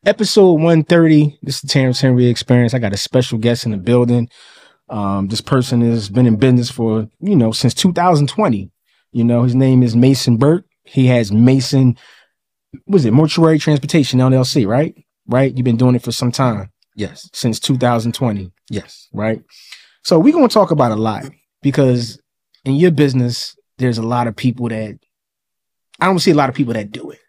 Episode 130. This is the Terrance Henry Experience. I got a special guest in the building. This person has been in business for, since 2020. His name is Mason Burke. He has Mason, Mortuary Transportation LLC, right? Right? You've been doing it for some time. Yes. Since 2020. Yes. Right? So we're going to talk about a lot because in your business, there's a lot of people that, I don't see a lot of people that do it,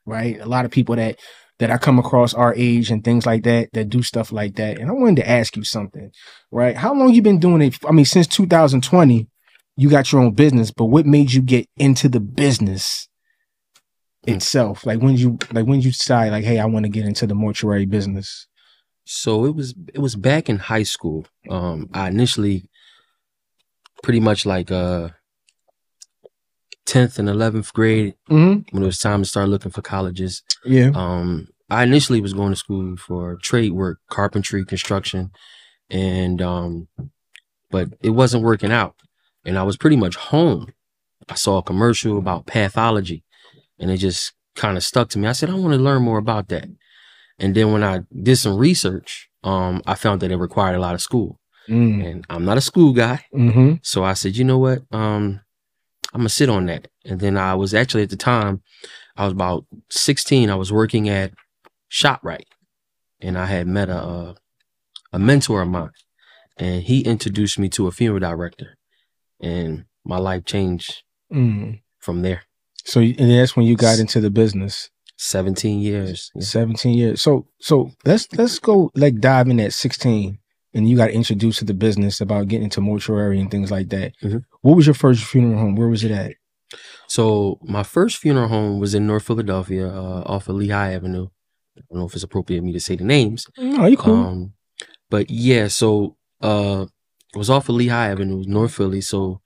right? A lot of people that I come across our age and things like that do stuff like that. And I wanted to ask you something, right? How long you been doing it? I mean, since 2020, you got your own business, but what made you get into the business itself? Like when you decide like, hey, I want to get into the mortuary business. So it was back in high school. I initially pretty much like 10th and 11th grade when it was time to start looking for colleges. Yeah. I initially was going to school for trade work, carpentry, construction, and but it wasn't working out. And I was pretty much home. I saw a commercial about pathology and it just kind of stuck to me. I said, I want to learn more about that. And then when I did some research, I found that it required a lot of school. And I'm not a school guy. So I said, you know what? I'm going to sit on that. And then I was actually at the time, I was about 16. I was working at ShopRite. And I had met a mentor of mine. And he introduced me to a funeral director. And my life changed from there. So and that's when you got into the business. 17 years. Yeah. 17 years. So let's go like dive in at 16 and you got introduced to the business about getting into mortuary and things like that. What was your first funeral home? Where was it at? So my first funeral home was in North Philadelphia, off of Lehigh Avenue. I don't know if it's appropriate for me to say the names. No, you cool. But yeah, so it was off of Lehigh Avenue, North Philly. So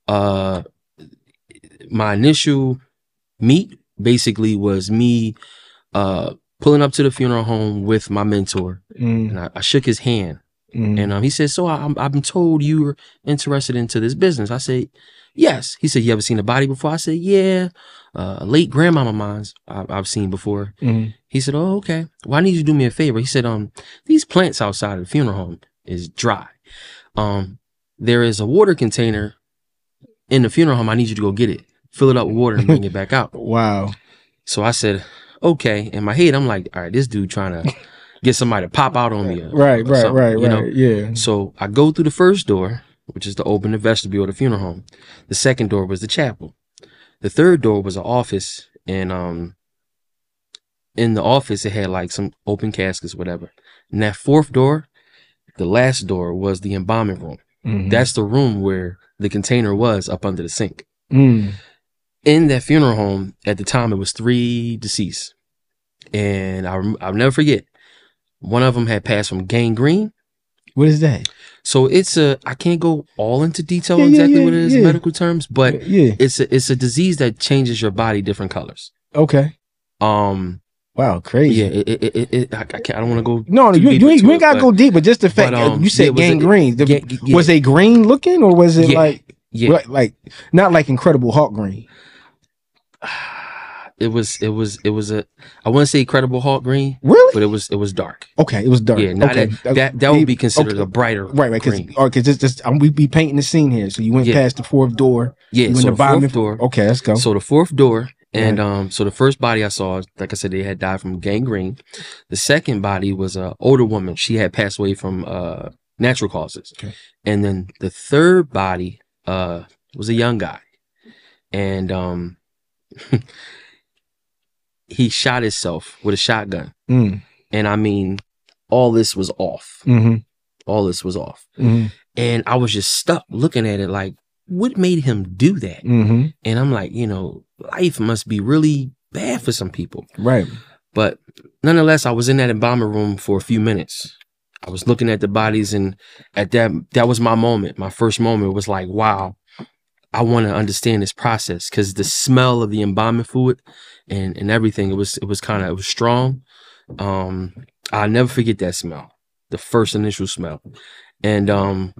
my initial meet basically was me pulling up to the funeral home with my mentor, and I shook his hand, and he said, "So I've been told you were interested into this business." I said, "Yes." He said, "You ever seen a body before?" I said, "Yeah, late grandmama of mine's I've seen before." He said, "Oh, okay. Well, I need you to do me a favor." He said, "These plants outside of the funeral home is dry. There is a water container in the funeral home. I need you to go get it. Fill it up with water and bring it back out." Wow. So I said, okay. In my head, I'm like, all right, this dude trying to get somebody to pop out on me. Right. Yeah. So I go through the first door, which is to open the vestibule of the funeral home. The second door was the chapel. The third door was an office. And in the office, it had like some open caskets, whatever. And that fourth door, the last door, was the embalming room. That's the room where the container was up under the sink. In that funeral home, at the time, it was 3 deceased. And I'll never forget, one of them had passed from gangrene. What is that? So I can't go all into detail what it is in medical terms, but it's a disease that changes your body different colors. Okay. Wow, crazy. Yeah, I don't want to go. No, you ain't got to go deep, but just the fact you said gangrene. Was it green looking or was it like not like Incredible Hulk green? It was I wouldn't say Incredible Hulk green. Really? But it was dark. Okay, it was dark. Yeah, that would be considered a brighter green. Because we be painting the scene here. So you went past the fourth door. Yeah, so the fourth door. Okay, let's go. So the fourth door, and so the first body I saw, like I said, they had died from gangrene. The second body was an older woman. She had passed away from natural causes. Okay. And then the third body was a young guy. And he shot himself with a shotgun. And I mean, all this was off. All this was off. And I was just stuck looking at it like, what made him do that? And I'm like, life must be really bad for some people. Right. But nonetheless, I was in that embalming room for a few minutes. I was looking at the bodies, and at that was my moment. My first moment was like, wow, I want to understand this process, because the smell of the embalming fluid and everything, it was strong. I'll never forget that smell, the first initial smell. And I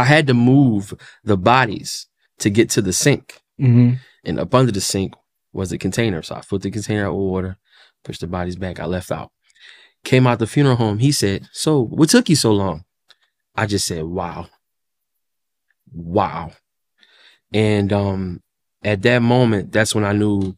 had to move the bodies to get to the sink. And up under the sink was the container. So I filled the container out with water, pushed the bodies back. I left out. Came out the funeral home. He said, "So what took you so long?" I just said, "Wow. Wow." And at that moment, that's when I knew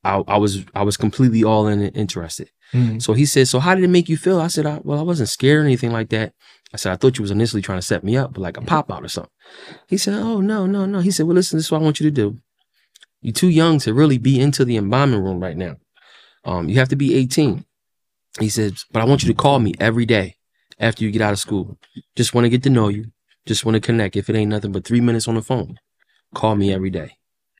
I was completely all in and interested. So he said, "So how did it make you feel?" I said, "Well, I wasn't scared or anything like that." I said, "I thought you was initially trying to set me up, like a pop out or something." He said, "Oh, no, no, no." He said, "Well, listen, this is what I want you to do. You're too young to really be into the embalming room right now. You have to be 18. He said, "But I want you to call me every day after you get out of school. Just want to get to know you. Just want to connect. If it ain't nothing but 3 minutes on the phone, call me every day."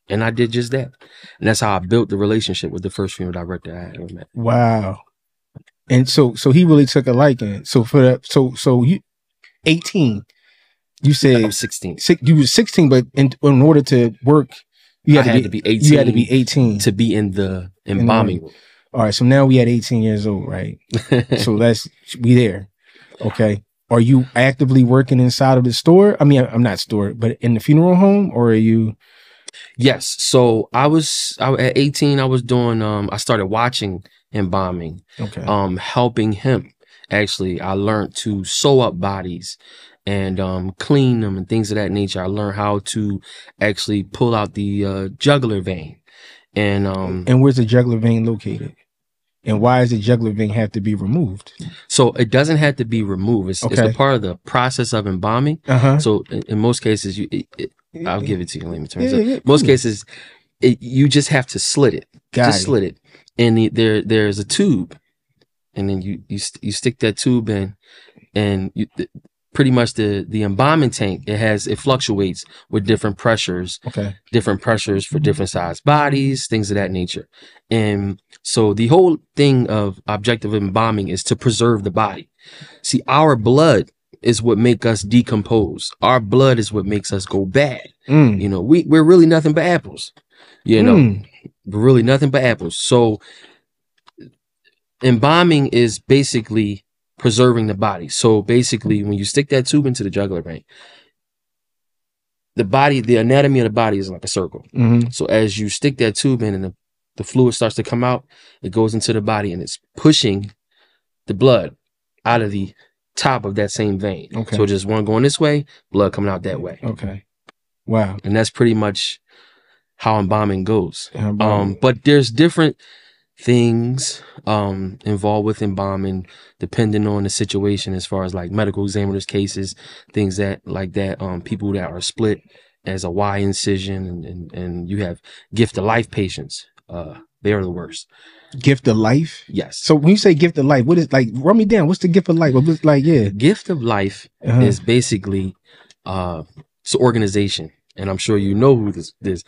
And I did just that. And that's how I built the relationship with the first funeral director I ever met. Wow. And so he really took a liking. So for that, so you 18, you said I was 16. You were 16, but in order to work, you had to be 18. You had to be 18 to be in the embalming room. All right. So now we at 18 years old, right? So we there. Okay. Are you actively working inside of the store? I mean, I'm not store, but in the funeral home, or are you? Yes. So I at 18, I was doing, I started watching embalming, helping him. Actually, I learned to sew up bodies and clean them and things of that nature. I learned how to actually pull out the jugular vein. And where's the jugular vein located? And why does the jugular vein have to be removed? So it doesn't have to be removed. It's a part of the process of embalming. So in most cases, I'll give it to you. Let me turn it up. Most cases, you just have to slit it. Slit it. And there's a tube. And then you stick that tube in, and pretty much the embalming tank, it fluctuates with different pressures. Different pressures for different size bodies, things of that nature. And so the whole thing of objective embalming is to preserve the body. See, our blood is what make us decompose. Our blood is what makes us go bad. You know, we're really nothing but apples. You know, we're really nothing but apples. So embalming is basically preserving the body. So basically, when you stick that tube into the jugular vein, the anatomy of the body is like a circle. So as you stick that tube in and the fluid starts to come out, it goes into the body and it's pushing the blood out of the top of that same vein. So just one going this way, blood coming out that way. Wow. And that's pretty much how embalming goes. But there's different things involved with embalming depending on the situation, as far as like medical examiners cases, things that like that, people that are split as a Y incision, and you have gift of life patients. They are the worst. Gift of life? Yes. So when you say gift of life, what is, like, run me down, what's the gift of life? What's like, gift of life is basically it's an organization, and I'm sure you know who this is.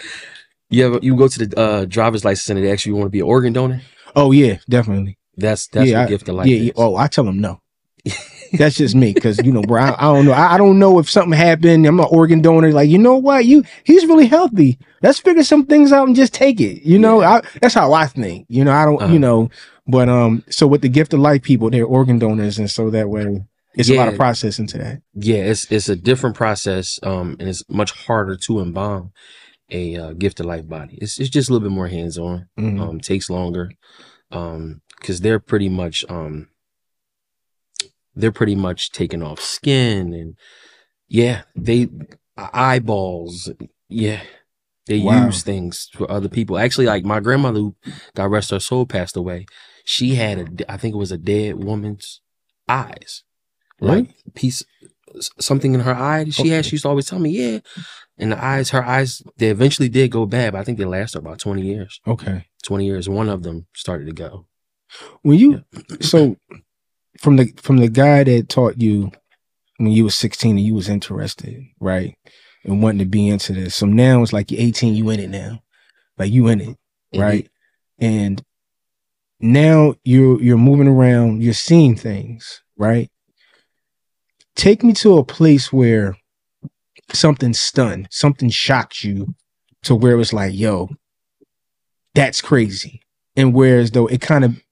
You go to the driver's license center, they ask you want to be an organ donor? Oh yeah, definitely. That's what gift of life is. Oh, I tell them no. That's just me, because you know, bro, I don't know. I don't know if something happened. I'm an organ donor. Like, you know what? He's really healthy. Let's figure some things out and just take it. You know, that's how I think. You know, I don't. You know, but so with the gift of life people, they're organ donors, and so that way it's a lot of process into that. Yeah, it's a different process, and it's much harder to embalm a gift of life body. It's just a little bit more hands on. Takes longer, because they're pretty much taking off skin, and they eyeballs. They use things for other people. Actually, like my grandmother, who, God rest her soul, passed away. She had I think it was a dead woman's eyes, like something in her eye. She used to always tell me, and her eyes, they eventually did go bad, but I think they lasted about 20 years. 20 years. One of them started to go. When you so from the guy that taught you when you was 16 and you was interested, right, and wanting to be into this. So now it's like you're 18, you in it now, like you in it, right? And now you're moving around, you're seeing things, right? Take me to a place where something stunned, something shocked you to where it's like, yo, that's crazy. And whereas though it kind of,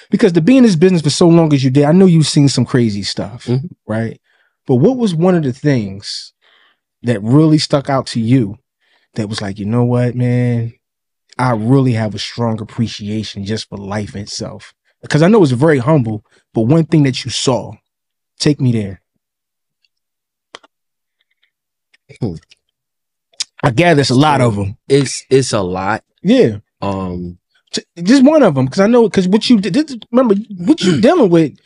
because to be in this business for so long as you did, I know you've seen some crazy stuff, right? But what was one of the things that really stuck out to you that was like, you know what, man, I really have a strong appreciation just for life itself. Because I know it's very humble, but one thing that you saw, take me there. I gather it's a lot of them. It's a lot. Yeah. Just one of them, because I know, because what you did, remember what you dealing with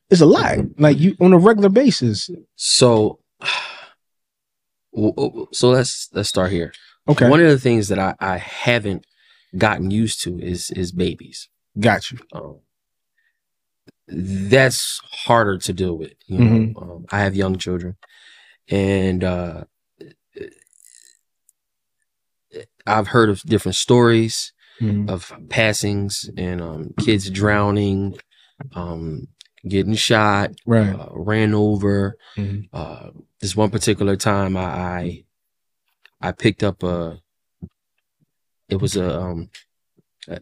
is a lot, like you on a regular basis. So let's start here. Okay. One of the things that I haven't gotten used to is babies. Got you. That's harder to deal with. You know, I have young children, and I've heard of different stories of passings and kids drowning, getting shot, right, ran over. This one particular time, I picked up an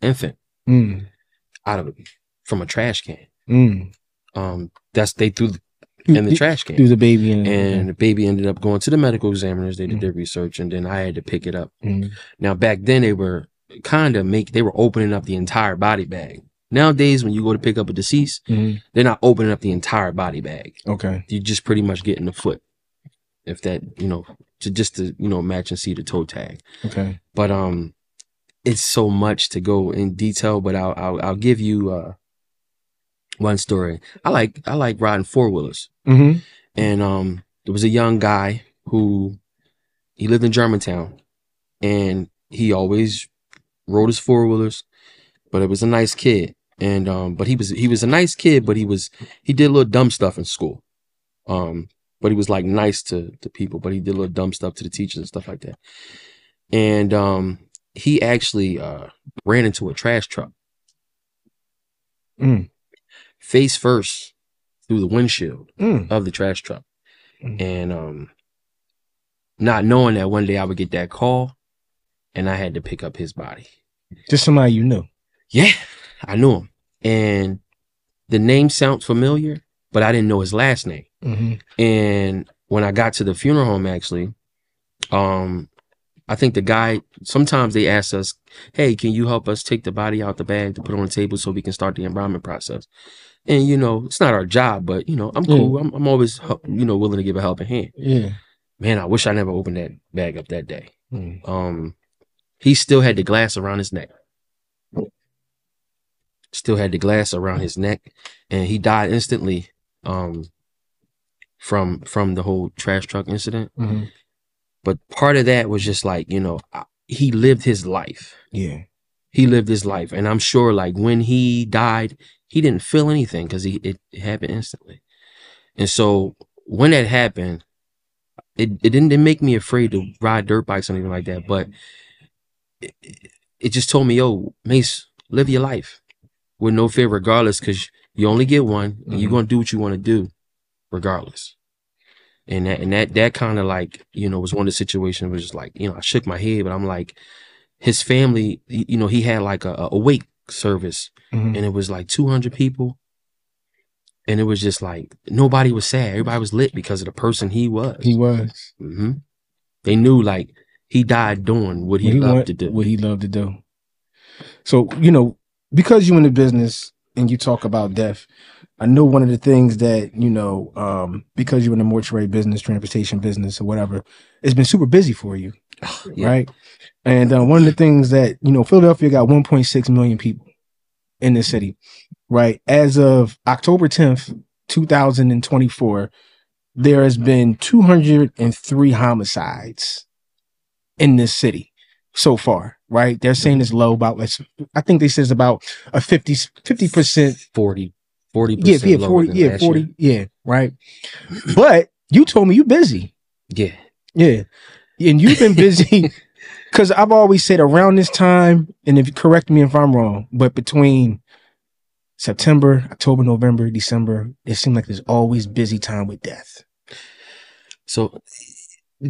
infant from a trash can. They threw in the trash can. Threw the baby in, and the baby ended up going to the medical examiners. They did their research, and then I had to pick it up. Now back then they were opening up the entire body bag. Nowadays, when you go to pick up a deceased, they're not opening up the entire body bag. Okay, you just pretty much getting the foot, if that, to match and see the toe tag. Okay, but it's so much to go in detail. But I'll give you one story. I like riding 4-wheelers. And there was a young guy who he lived in Germantown, and he always rode his 4-wheelers. But it was a nice kid, and but he was a nice kid, but he did a little dumb stuff in school. But he was like nice to people, but he did a little dumb stuff to the teachers and stuff like that. And he actually ran into a trash truck. Face first through the windshield of the trash truck. And not knowing that one day I would get that call and I had to pick up his body. Just somebody you knew. Yeah, I knew him. And the name sounds familiar, but I didn't know his last name. And when I got to the funeral home, actually, I think the guy, sometimes they ask us, hey, can you help us take the body out the bag to put on the table so we can start the embalming process? And, it's not our job, but, I'm cool. I'm always, willing to give a helping hand. Yeah. Man, I wish I never opened that bag up that day. He still had the glass around his neck. And he died instantly from the whole trash truck incident. But part of that was just like, he lived his life. Yeah. He lived his life. And I'm sure like when he died, he didn't feel anything because it happened instantly. And so when that happened, it didn't make me afraid to ride dirt bikes or anything like that. But it just told me, yo, Mace, live your life with no fear regardless, because you only get one and you're going to do what you want to do regardless. And that kind of like, was one of the situations where just like, I shook my head, but I'm like, his family, he had like a wake service and it was like 200 people. And it was just like, nobody was sad. Everybody was lit because of the person he was. They knew like he died doing what he loved to do. So, because you're in the business and you talk about death, I know one of the things that, because you're in the mortuary business, transportation business or whatever, it's been super busy for you. Right. And one of the things that, Philadelphia got 1.6 million people in the city. Right. As of October 10th, 2024, there has been 203 homicides in this city so far. Right. They're saying it's low, about, I think they said it's about a 50%. 40% yeah, 40. Yeah. Right. But you told me you're busy. Yeah. Yeah. And you've been busy because I've always said around this time, and if you correct me if I'm wrong, but between September, October, November, December, it seems like there's always busy time with death. So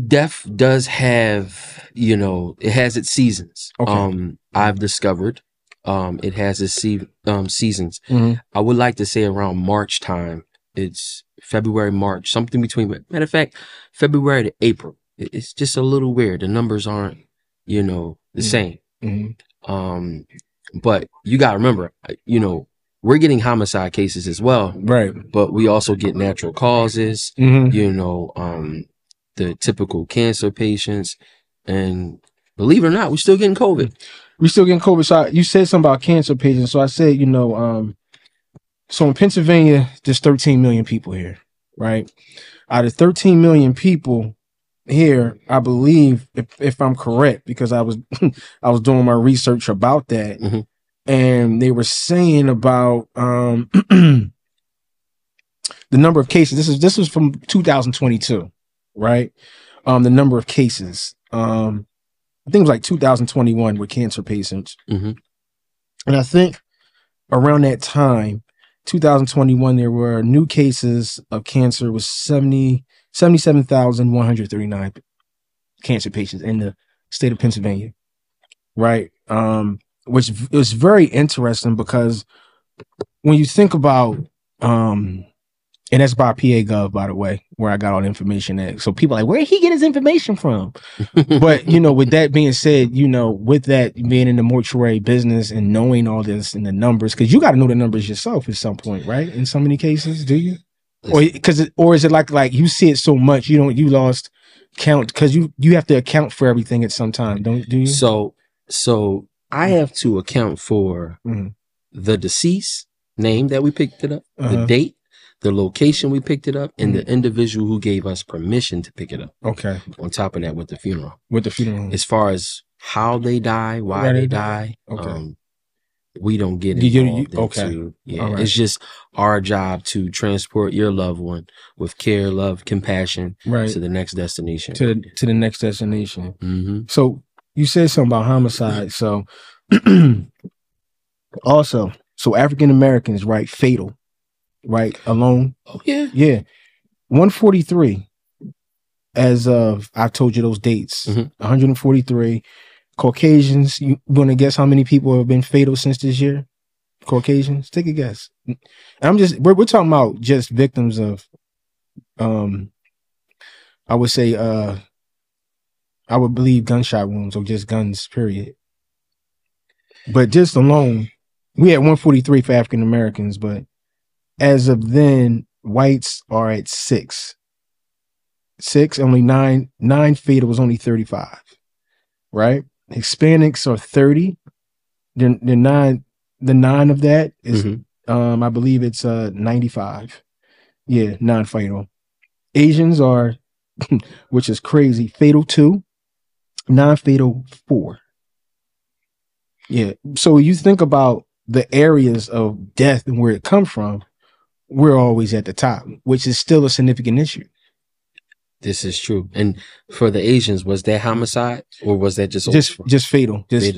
death does have, it has its seasons. Okay. I've discovered it has its seasons. I would like to say around March time. It's February, March, something between, matter of fact, February to April. It's just a little weird. The numbers aren't, the same. But you got to remember, you know, we're getting homicide cases as well, Right. but we also get natural causes, you know, the typical cancer patients, and believe it or not, we're still getting COVID. We're still getting COVID. So you said something about cancer patients. So I said, you know, so in Pennsylvania, there's 13 million people here, right? Out of 13 million people here, I believe, if I'm correct, because I was I was doing my research about that, and they were saying about the number of cases. This was from 2022, right? The number of cases. I think it was like 2021 with cancer patients, and I think around that time, 2021, there were new cases of cancer was 77,139 cancer patients in the state of Pennsylvania, right? Which is very interesting because when you think about, and that's by PA.gov, by the way, where I got all the information at. So people are like, where did he get his information from? But, you know, with that being said, you know, with that being in the mortuary business and knowing all this and the numbers, because you got to know the numbers yourself at some point, right? In so many cases, do you? Or is it like you see it so much you lost count because you have to account for everything at some time, do you? So I have to account for the deceased name that we picked it up, the date, the location we picked it up, and the individual who gave us permission to pick it up. Okay. On top of that, with the funeral. As far as how they die, why they die, okay. We don't get involved into. Yeah, right. It's just our job to transport your loved one with care, love, compassion, to the next destination. To the next destination. So you said something about homicide. So also, so African Americans, right? Fatal. Right, alone. Oh yeah, 143. As of I told you those dates. 143 Caucasians. You want to guess how many people have been fatal since this year? Caucasians, take a guess. And we're talking about just victims of, I would say, I would believe gunshot wounds or just guns. Period. But just alone, we had 143 for African Americans, but as of then, whites are at 6. Only 9 fatal was only 35. Right? Hispanics are 30. The 9 of that is I believe it's 95. Yeah, non-fatal. Asians are, which is crazy, fatal 2, non-fatal 4. Yeah. So you think about the areas of death and where it comes from, we're always at the top, which is still a significant issue. This is true. And for the Asians, was that homicide or was that just fatal? Just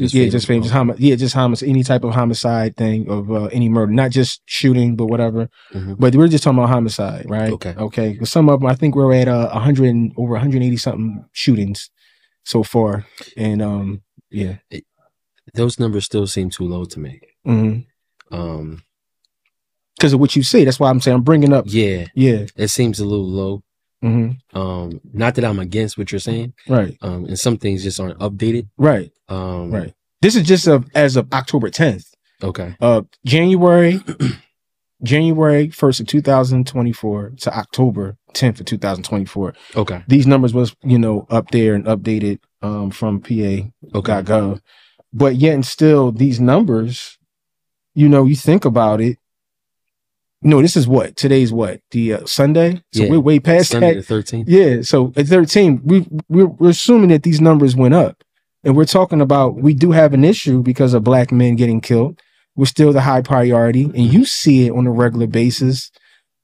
homicide, any type of homicide thing of any murder, not just shooting, but whatever. But we're just talking about homicide, right? Okay. Because some of them, I think we're at 180 something shootings so far, and those numbers still seem too low to me. Because of what you say. That's why I'm saying I'm bringing up. Yeah. It seems a little low. Not that I'm against what you're saying. Right. And some things just aren't updated. Right. Right. This is just as of October 10th. Okay. January 1st of 2024 to October 10th of 2024. Okay. These numbers was, up there and updated from PA.gov. But yet and still these numbers, you think about it. No, this is what? Today's what? The Sunday? So we're way past Sunday that. the 13th. Yeah. So at 13, we're assuming that these numbers went up. And we're talking about, we do have an issue because of black men getting killed. We're still the high priority. And you see it on a regular basis,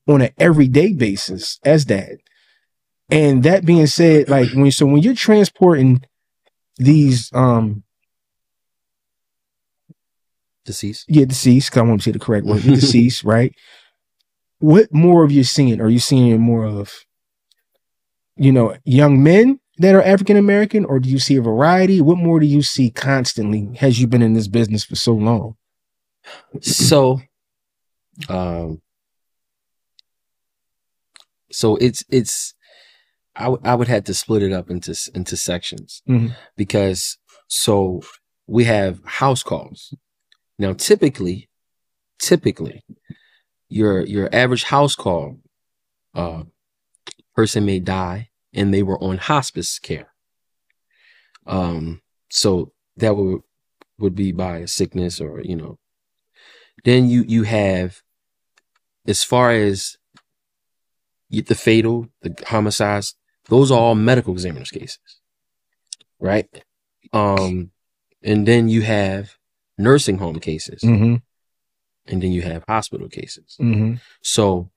on an everyday basis as that. And that being said, like when you're transporting these deceased. Yeah, deceased, because I want to say the correct word. Deceased, right? What more of you seeing? Are you seeing more of, young men that are African American, or do you see a variety? What more do you see constantly? Has you been in this business for so long? So it's I would have to split it up into sections because we have house calls. Now, typically, your average house call, person may die and they were on hospice care. So that would be by a sickness or, you know. Then you have, as far as the fatal, the homicides, those are all medical examiner's cases, right? And then you have nursing home cases, Mm-hmm. and then you have hospital cases. Mm-hmm. So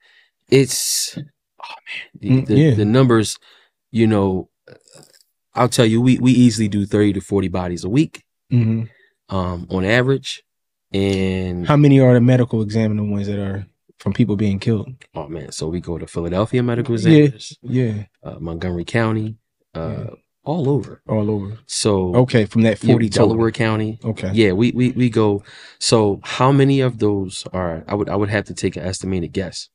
it's, the numbers, you know, I'll tell you, we easily do 30 to 40 bodies a week, mm-hmm. On average. And how many are the medical examiner ones that are from people being killed? Oh man, so we go to Philadelphia medical examiners, Montgomery County, all over. So okay, from that 40 Delaware County. Okay, yeah, we go. So how many of those are? I would have to take an estimated guess,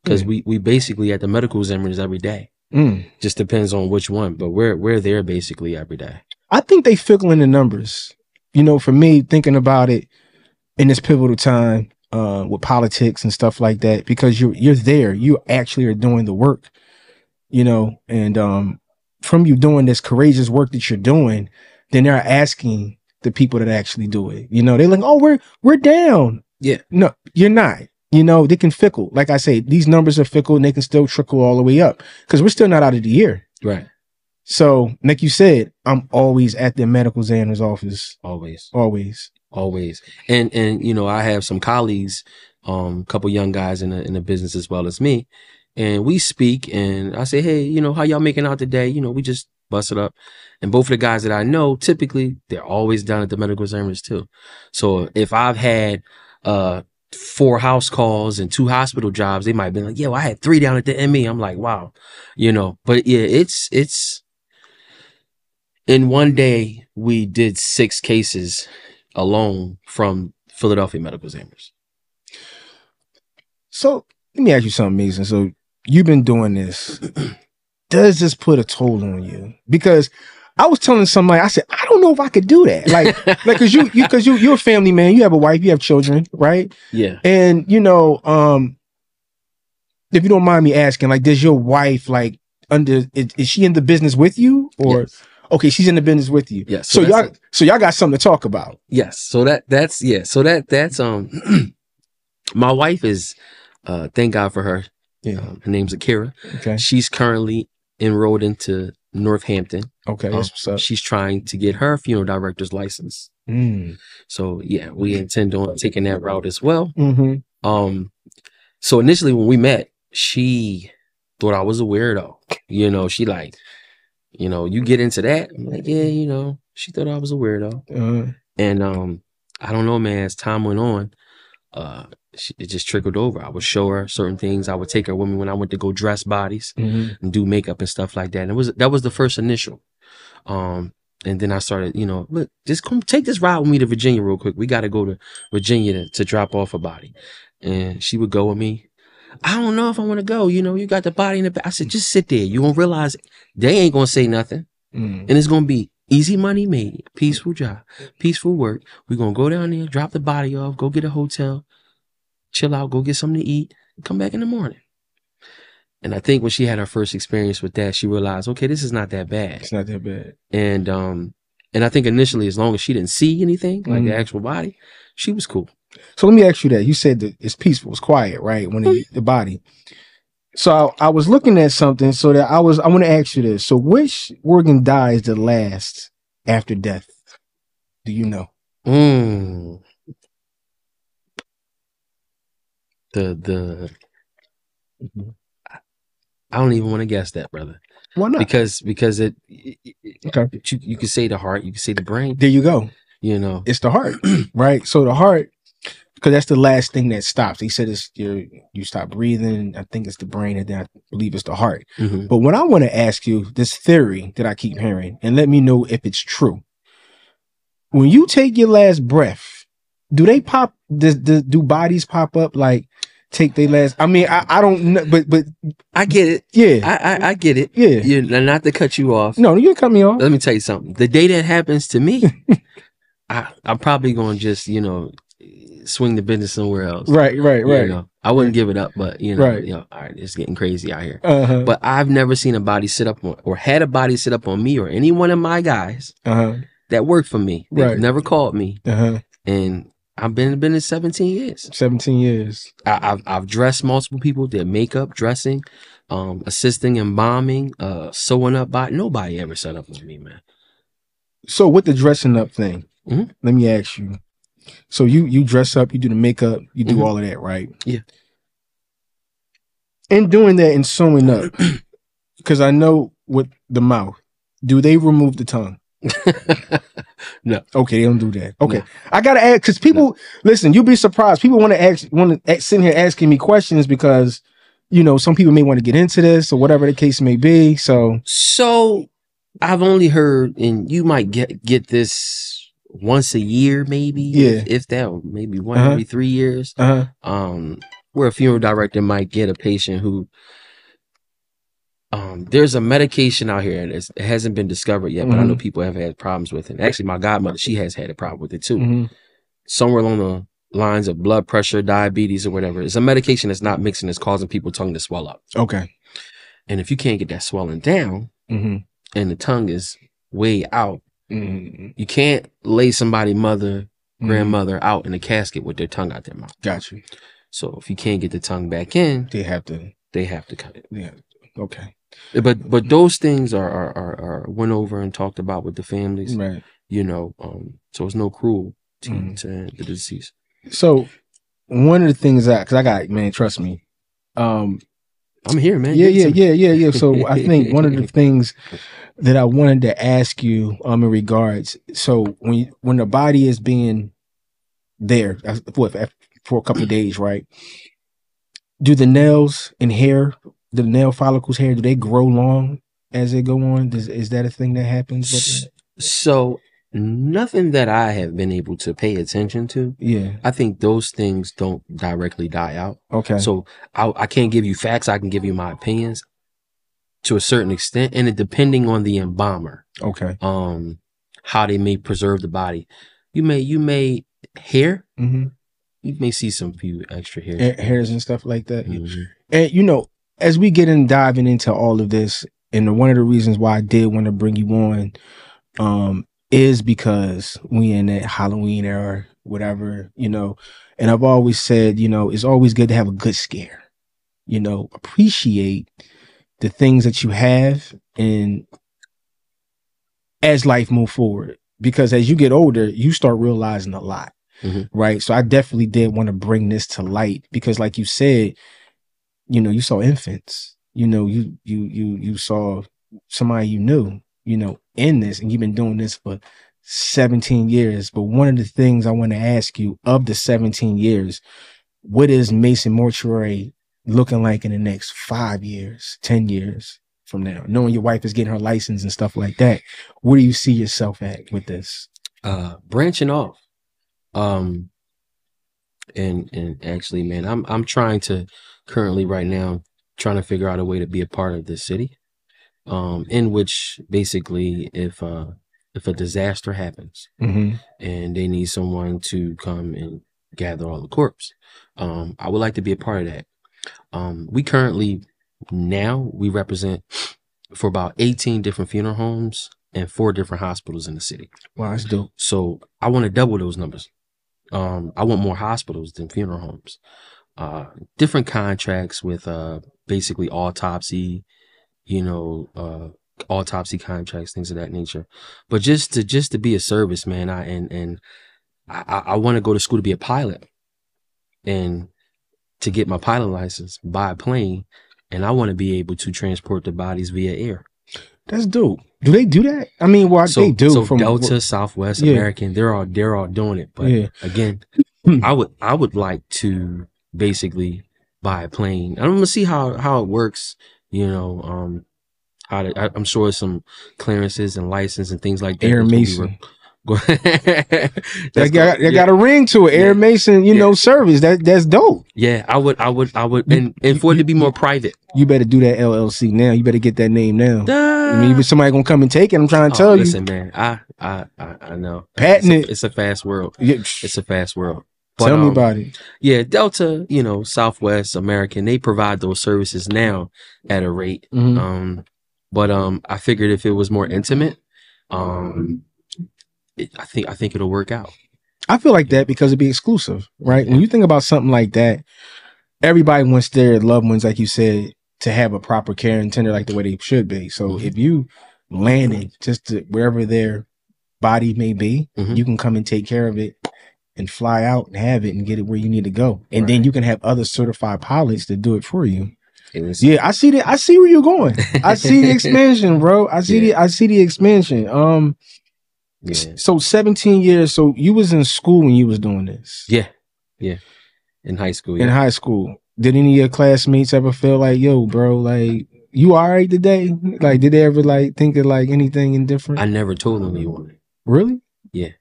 because we basically at the medical examiners every day. Just depends on which one, but we're there basically every day. I think they fickle in the numbers. You know, for me, thinking about it in this pivotal time, with politics and stuff like that, because you're there, you actually are doing the work, you know, and from you doing this courageous work that you're doing, then they're asking the people that actually do it. You know, they're like, oh, we're down. Yeah, no, you're not. You know, they can fickle. Like I say, these numbers are fickle and they can still trickle all the way up because we're still not out of the year. Right. So, like you said, I'm always at the medical examiner's office. Always. And you know, I have some colleagues, couple young guys in the business as well as me, and we speak, and I say, hey, you know, how y'all making out today? You know, we just bust it up. And both of the guys that I know, typically, they're always down at the medical examiners too. So if I've had 4 house calls and 2 hospital jobs, they might be like, yo, I had 3 down at the ME. I'm like, wow, you know. But yeah, it's in one day we did 6 cases alone from Philadelphia medical examiners. So let me ask you something, Mason. So you've been doing this. Does this put a toll on you? Because I was telling somebody, I said, I don't know if I could do that. Like, because you're a family man. You have a wife, you have children, right? Yeah. And you know, if you don't mind me asking, like, does your wife is she in the business with you, or? Yes. Okay, she's in the business with you. Yes. So y'all got something to talk about. Yes. So that's my wife is, thank God for her. Yeah. Her name's Akira. Okay. She's currently enrolled into Northampton. Okay. That's what's up. She's trying to get her funeral director's license. So yeah, we intend on taking that route as well. Mm-hmm. So initially when we met, she thought I was a weirdo. You know, she like, you know, you get into that. I'm like, yeah, you know, she thought I was a weirdo. And I don't know, man, as time went on, it just trickled over. I would show her certain things. I would take her with me when I went to go dress bodies and do makeup and stuff like that. And that was the first initial. And then I started, you know, look, just come take this ride with me to Virginia real quick. We got to go to Virginia to drop off a body. And she would go with me. I don't know if I want to go. You know, you got the body in the back. I said, just sit there. You're going to realize they ain't going to say nothing. And it's going to be easy money made, peaceful job, peaceful work. We're going to go down there, drop the body off, go get a hotel, chill out, go get something to eat, and come back in the morning. And I think when she had her first experience with that, she realized, okay, this is not that bad. It's not that bad. And I think initially, as long as she didn't see anything, like the actual body, she was cool. So let me ask you that. You said that it's peaceful, it's quiet, right? When the body. So I was looking at something, so that I want to ask you this. So which organ dies the last after death? Do you know? I don't even want to guess that, brother. Why not? Because okay. You could say the heart, you could say the brain. There you go. You know, it's the heart, right? So the heart, because that's the last thing that stops. He said it's you stop breathing. I think it's the brain, and then I believe it's the heart. But what I want to ask you, this theory that I keep hearing, and let me know if it's true. When you take your last breath, do they pop? Do bodies pop up like? Take their last. I mean, I don't know, but I get it. Yeah, I get it. Yeah, not to cut you off. No, you cut me off. Let me tell you something. The day that happens to me, I'm probably going to just, swing the business somewhere else. Right. I wouldn't give it up, but Right. all right, it's getting crazy out here. Uh-huh. But I've never seen a body sit up on, or had a body sit up on me or any one of my guys that worked for me. They've never called me. And I've been in business 17 years. 17 years. I've dressed multiple people, did makeup, dressing, assisting, embalming, sewing up body. Nobody ever set up on me, man. So with the dressing up thing, let me ask you. So you dress up, you do the makeup, you do all of that, right? Yeah. In doing that and sewing up, because I know with the mouth, do they remove the tongue? No. Okay, they don't do that. Okay. No. I gotta ask, because people listen, you'll be surprised. People want to sit here asking me questions because some people may want to get into this or whatever the case may be. So I've only heard, and you might get this once a year, maybe. If that, maybe one every 3 years. Where a funeral director might get a patient who there's a medication out here that it hasn't been discovered yet, but I know people have had problems with it. Actually, my godmother, she has had a problem with it too. Somewhere along the lines of blood pressure, diabetes, or whatever. It's a medication that's not mixing, it's causing people's tongue to swell up. Okay. And if you can't get that swelling down, and the tongue is way out, you can't lay somebody grandmother out in a casket with their tongue out their mouth. Got you. So if you can't get the tongue back in, they have to cut it. Yeah. Okay. But those things are went over and talked about with the families, right? So it's no cruelty to the deceased. So one of the things because I got, man, trust me, I'm here, man. Yeah. So I think one of the things that I wanted to ask you in regards, so when the body is being there for a couple of days, right? Do the nails and hair, the nail follicles hair, do they grow long as they go on? Is that a thing that happens with that? So nothing that I have been able to pay attention to. Yeah. I think those things don't directly die out. Okay. So I can't give you facts. I can give you my opinions to a certain extent, and it depending on the embalmer. Okay. How they may preserve the body. You may hair. You may see some few extra hairs and stuff like that. And as we get in diving into all of this, and one of the reasons why I did want to bring you on, is because we in that Halloween era, whatever, and I've always said, it's always good to have a good scare, appreciate the things that you have and as life move forward, because as you get older, you start realizing a lot. Right. So I definitely did want to bring this to light because like you said, you saw infants, you saw somebody you knew, in this, and you've been doing this for 17 years. But one of the things I want to ask you, of the 17 years, what is Mason Mortuary looking like in the next 5 years, 10 years from now? Knowing your wife is getting her license and stuff like that, where do you see yourself at with this? Branching off. And actually, man, I'm trying to currently right now trying to figure out a way to be a part of this city, in which basically if a disaster happens and they need someone to come and gather all the corpse, I would like to be a part of that. We currently we represent for about 18 different funeral homes and 4 different hospitals in the city. Wow, that's dope. So I want to double those numbers. I want more hospitals than funeral homes. Different contracts with basically autopsy, autopsy contracts, things of that nature. But just to be a service, man. I want to go to school to be a pilot, and to get my pilot license, buy a plane, and I want to be able to transport the bodies via air. That's dope. Do they do that? I mean, they do. So from Delta, Southwest, American, they're all doing it. But again, I would like to basically buy a plane. I'm gonna see how it works. I'm sure some clearances and license and things like that. Air Mason. They got a ring to it. Air Mason, service. That's dope. Yeah, I would, and for it to be more private. You better do that LLC now. You better get that name now. Maybe somebody gonna come and take it. I'm trying to tell listen, you. man, I know. Patent it. It's a fast world. Yeah. It's a fast world. But, Tell me about it. Yeah, Delta, Southwest American, they provide those services now at a rate. Mm-hmm. But I figured if it was more intimate, I think it'll work out. I feel like that because it'd be exclusive, right? Yeah. When you think about something like that, everybody wants their loved ones, like you said, to have a proper care and tender like the way they should be. So if you landed just to wherever their body may be, you can come and take care of it and fly out and have it and get it where you need to go. And then you can have other certified pilots to do it for you. Yeah, I see that. I see where you're going. I see the expansion, bro. I see the expansion. So 17 years. So you was in school when you was doing this? Yeah. In high school. In high school. Did any of your classmates ever feel like, yo, bro, like, you all right today? Like, did they ever like think of like anything indifferent? I never told anyone. Really? Yeah.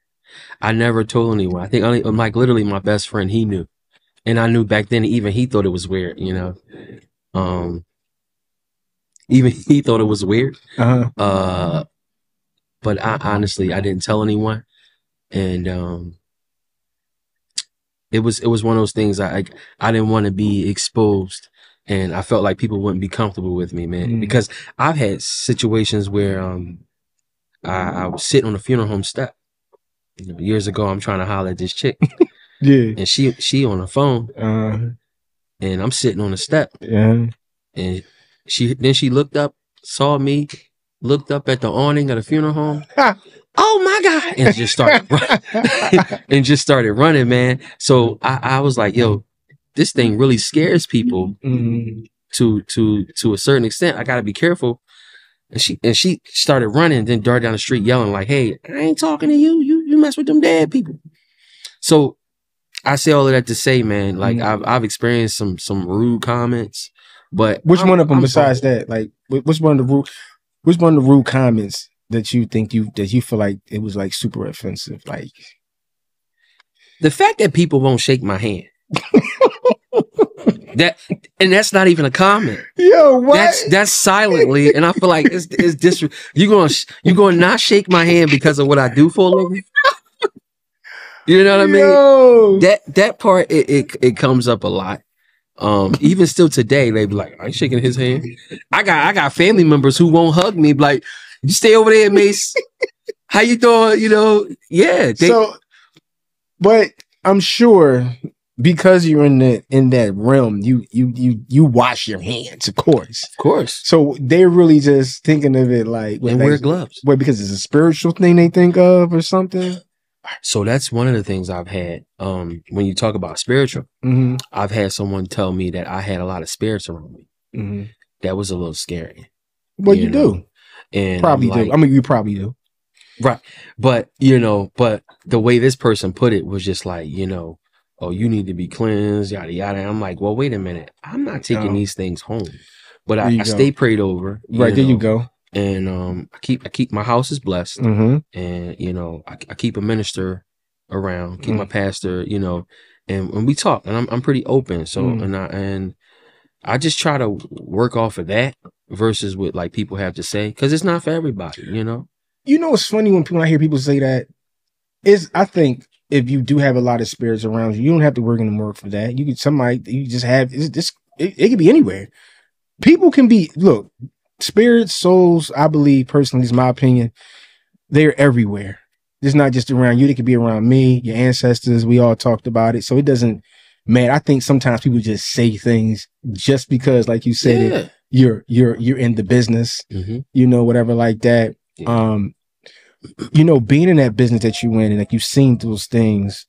I never told anyone. I think only like literally my best friend, he knew. And I knew back then even he thought it was weird, Even he thought it was weird. But I honestly didn't tell anyone. And it was one of those things I didn't want to be exposed, and I felt like people wouldn't be comfortable with me, man. Because I've had situations where I was sitting on a funeral home step. Years ago, I'm trying to holler at this chick. Yeah. And she on the phone. And I'm sitting on the step. Yeah. And she looked up, saw me, looked up at the awning of the funeral home. Oh my God. And just started running, man. So I was like, yo, this thing really scares people to a certain extent. I gotta be careful. And she started running, then darted down the street yelling like, hey, I ain't talking to you. You mess with them dead people. So I say all of that to say, man, like I've experienced some rude comments, but which one of them besides that? Like which one of the rude comments that you think that you feel like it was like super offensive? Like the fact that people won't shake my hand. That's not even a comment. Yo, what? That's silently, and I feel like it's you gonna not shake my hand because of what I do for a living. You know what I mean? That part it comes up a lot. Even still today, they be like, I ain't shaking his hand. I got family members who won't hug me. Like, you stay over there, Mace. How you doing? Yeah. But I'm sure because you're in that realm, you wash your hands, of course. Of course. So they're really just thinking of it like, and wear gloves. Wait, because it's a spiritual thing they think of or something? So that's one of the things I've had. When you talk about spiritual, I've had someone tell me that I had a lot of spirits around me. That was a little scary. Well, you do. And probably do. I mean, you probably do. Right. But, but the way this person put it was just like, oh, you need to be cleansed, yada, yada. And I'm like, well, wait a minute. I'm not taking these things home. But I stay prayed over. Right, there you go. And I keep my house is blessed. And, I keep a minister around, keep my pastor, and when we talk, and I'm pretty open. So, and I just try to work off of that versus what like people have to say, because it's not for everybody, It's funny when I hear people say that. I think if you do have a lot of spirits around you don't have to work in the morgue for that. You just have it could be anywhere. People can be spirits, souls. I believe personally, is my opinion. They're everywhere. It's not just around you. They could be around me, your ancestors. We all talked about it, so it doesn't matter. I think sometimes people just say things just because, like you said, you're in the business, whatever like that. Yeah. Being in that business that you in and like you've seen those things,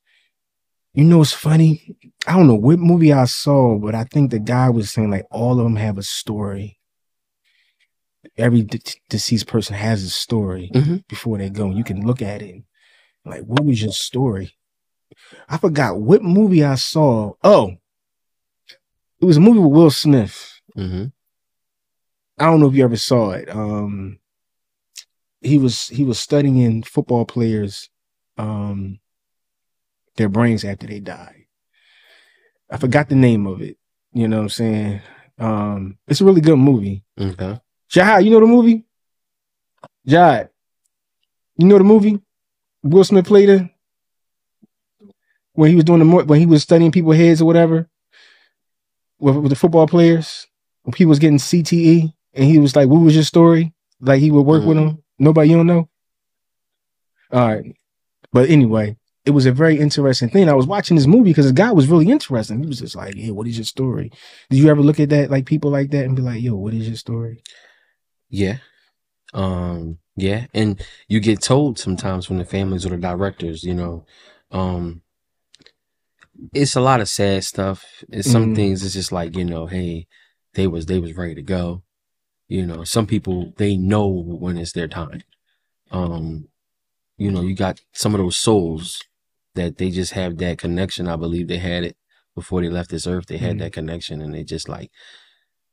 it's funny. I don't know what movie I saw, but I think the guy was saying like all of them have a story. Every deceased person has a story before they go. You can look at it. Like, what was your story? I forgot what movie I saw. Oh, it was a movie with Will Smith. I don't know if you ever saw it. He was studying football players, their brains after they died. I forgot the name of it. You know what I'm saying? It's a really good movie. Okay. Shahai, you know the movie? Jai, you know the movie Will Smith played in when he was doing when he was studying people's heads or whatever with the football players. When people was getting CTE, and he was like, "What was your story?" Like he would work with them. Nobody, you don't know. All right, but anyway, it was a very interesting thing. I was watching this movie because the guy was really interesting. He was just like, "Yeah, what is your story?" Did you ever look at that, like people like that, and be like, "Yo, what is your story?" Yeah. Yeah. And you get told sometimes from the families or the directors, you know, it's a lot of sad stuff. It's some things it's just like, you know, hey, they was ready to go. You know, some people, they know when it's their time. You know, you got some of those souls that they just have that connection. I believe they had it before they left this earth. They had that connection, and they just like,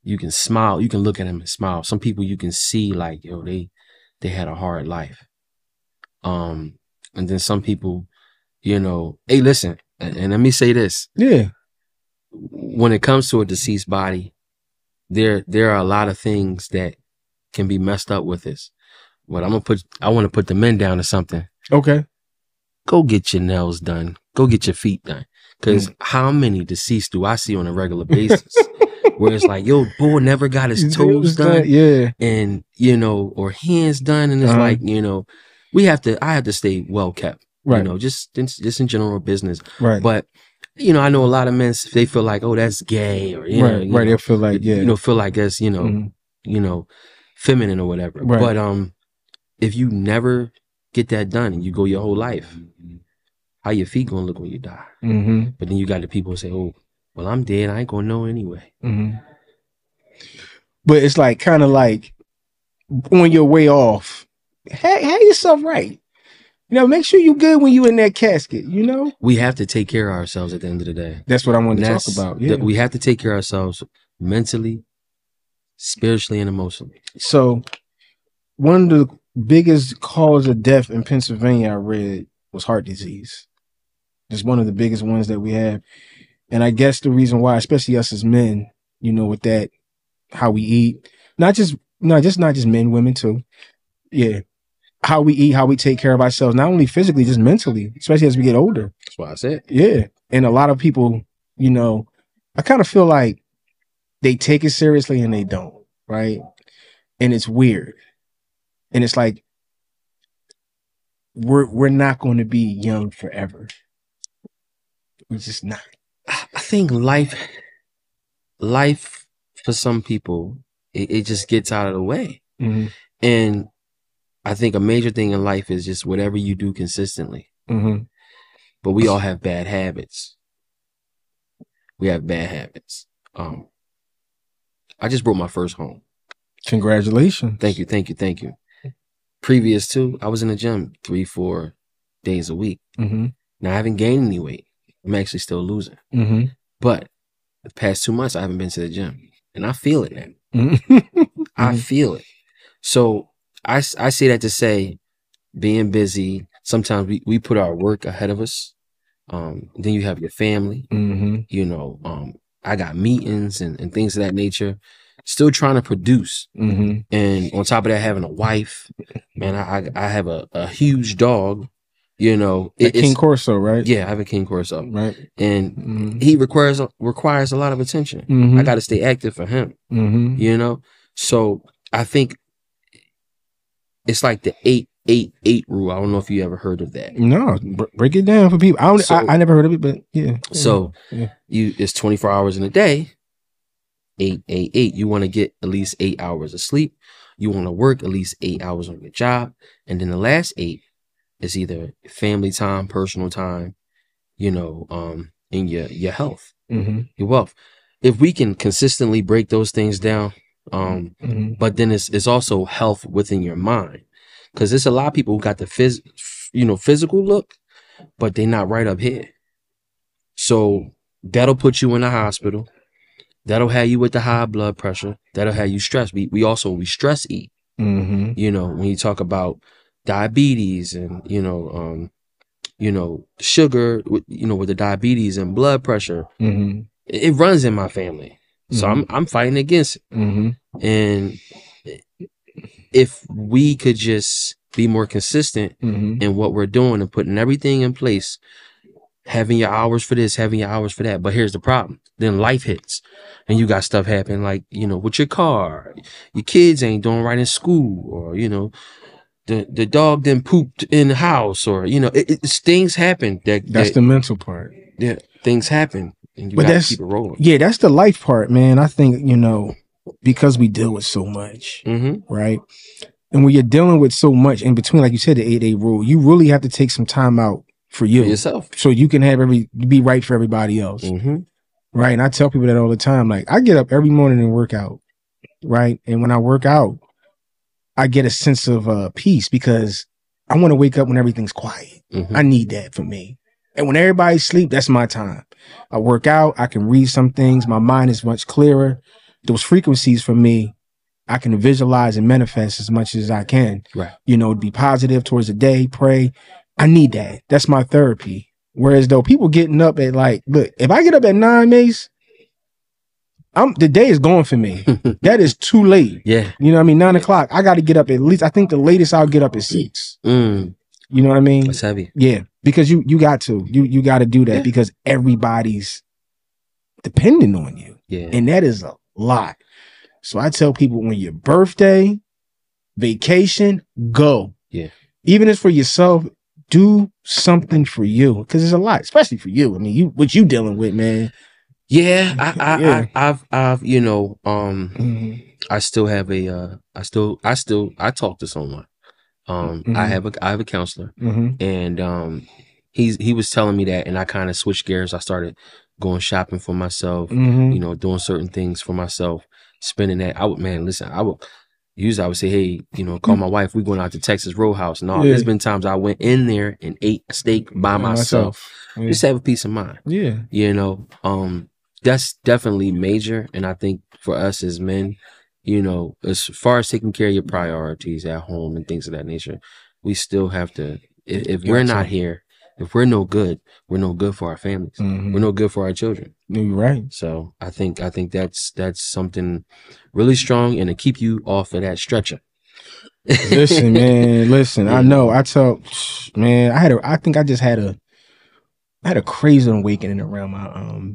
you can smile. You can look at them and smile. Some people you can see like, yo, they had a hard life. And then some people, you know, hey, listen, and let me say this. Yeah. When it comes to a deceased body, there are a lot of things that can be messed up with this. But I want to put the men down to something. Okay. Go get your nails done. Go get your feet done. Because how many deceased do I see on a regular basis where it's like, yo, boy never got his toes done. Yeah. And, you know, or hands done. And it's like, you know, I have to stay well kept. Right. You know, just in general business. Right. But, you know, I know a lot of men, they feel like, oh, that's gay, or, you know, they'll feel like, you know, feel like that's, you know, feminine or whatever. Right. But, if you never get that done and you go your whole life, how your feet gonna look when you die? But then you got the people who say, oh, well, I'm dead. I ain't gonna know anyway. But it's like, kind of like on your way off, have yourself right. You know, make sure you're good when you in that casket, you know? We have to take care of ourselves at the end of the day. That's what I wanted to talk about. Yeah. We have to take care of ourselves mentally, spiritually, and emotionally. So one of the biggest cause of death in Pennsylvania I read was heart disease. It's one of the biggest ones that we have. And I guess the reason why, especially us as men, you know, with that, how we eat, not just men, women too. Yeah. How we eat, how we take care of ourselves, not only physically, just mentally, especially as we get older. That's what I said. Yeah. And a lot of people, you know, I kind of feel like they take it seriously and they don't, right? And it's weird. And it's like, we're not going to be young forever. We're just not. I think life for some people, it just gets out of the way. And I think a major thing in life is just whatever you do consistently. But we all have bad habits. We have bad habits. I just broke my first home. Congratulations. Thank you. Previous to, I was in the gym 3-4 days a week. Now I haven't gained any weight. I'm actually still losing. But the past 2 months, I haven't been to the gym. And I feel it now. I feel it. So I say that to say, being busy, sometimes we put our work ahead of us. Then you have your family. You know, I got meetings and things of that nature. Still trying to produce. And on top of that, having a wife. Man, I have a huge dog. You know, it's King Corso, right? Yeah, I have a King Corso, right? And he requires a lot of attention. I got to stay active for him. You know, so I think it's like the 8-8-8 rule. I don't know if you ever heard of that. No, break it down for people. I never heard of it, but yeah. So it's 24 hours in a day. 8-8-8. You want to get at least 8 hours of sleep. You want to work at least 8 hours on your job, and then the last 8 is either family time, personal time, you know, and your health, your wealth. If we can consistently break those things down, but then it's also health within your mind, because there's a lot of people who got the physical look, but they're not right up here. So that'll put you in the hospital. That'll have you with the high blood pressure. That'll have you stressed. We stress eat. You know, when you talk about diabetes and, you know, sugar, you know, with the diabetes and blood pressure, it runs in my family. So I'm fighting against it. And if we could just be more consistent in what we're doing and putting everything in place, having your hours for this, having your hours for that. But here's the problem. Then life hits and you got stuff happening like, you know, with your car, your kids ain't doing right in school, or, you know, the dog then pooped in the house, or, you know, it's things happen that's the mental part. Yeah, things happen and you But got to keep it rolling. Yeah, that's the life part, man. I think, you know, because we deal with so much, right? And when you're dealing with so much in between, like you said, the 8-day rule, you really have to take some time out for you, for yourself, so you can have be right for everybody else, right? And I tell people that all the time. Like, I get up every morning and work out, right? And when I work out, I get a sense of peace, because I want to wake up when everything's quiet. I need that for me. And when everybody's asleep, that's my time. I work out. I can read some things. My mind is much clearer. Those frequencies for me, I can visualize and manifest as much as I can. Right. You know, be positive towards the day, pray. I need that. That's my therapy. Whereas though people getting up at like, look, if I get up at 9, Mace, the day is gone for me. That is too late. Yeah. You know what I mean? 9 o'clock. I got to get up at least, I think the latest I'll get up is 6. You know what I mean? That's heavy. Yeah. Because you got to. You got to do that, because everybody's depending on you. Yeah. And that is a lot. So I tell people, when your birthday, vacation, go. Yeah. Even if it's for yourself, do something for you, because there's a lot, especially for you. I mean, what you dealing with, man. Yeah, I've you know, I still have I talk to someone. I have a counselor, and he was telling me that, and I kind of switched gears. I started going shopping for myself, you know, doing certain things for myself, spending that. I would say, hey, you know, call my wife. We going out to Texas Roadhouse. And all. There's been times I went in there and ate a steak by myself. Just have a peace of mind. Yeah. You know, that's definitely major. And I think for us as men, you know, as far as taking care of your priorities at home and things of that nature, we still have to, if we're not here, if we're no good for our families. We're no good for our children. You're right. So I think that's something really strong, and to keep you off of that stretcher. Listen, man, listen. Yeah. I know. I tell, man, I think I had a crazy awakening around my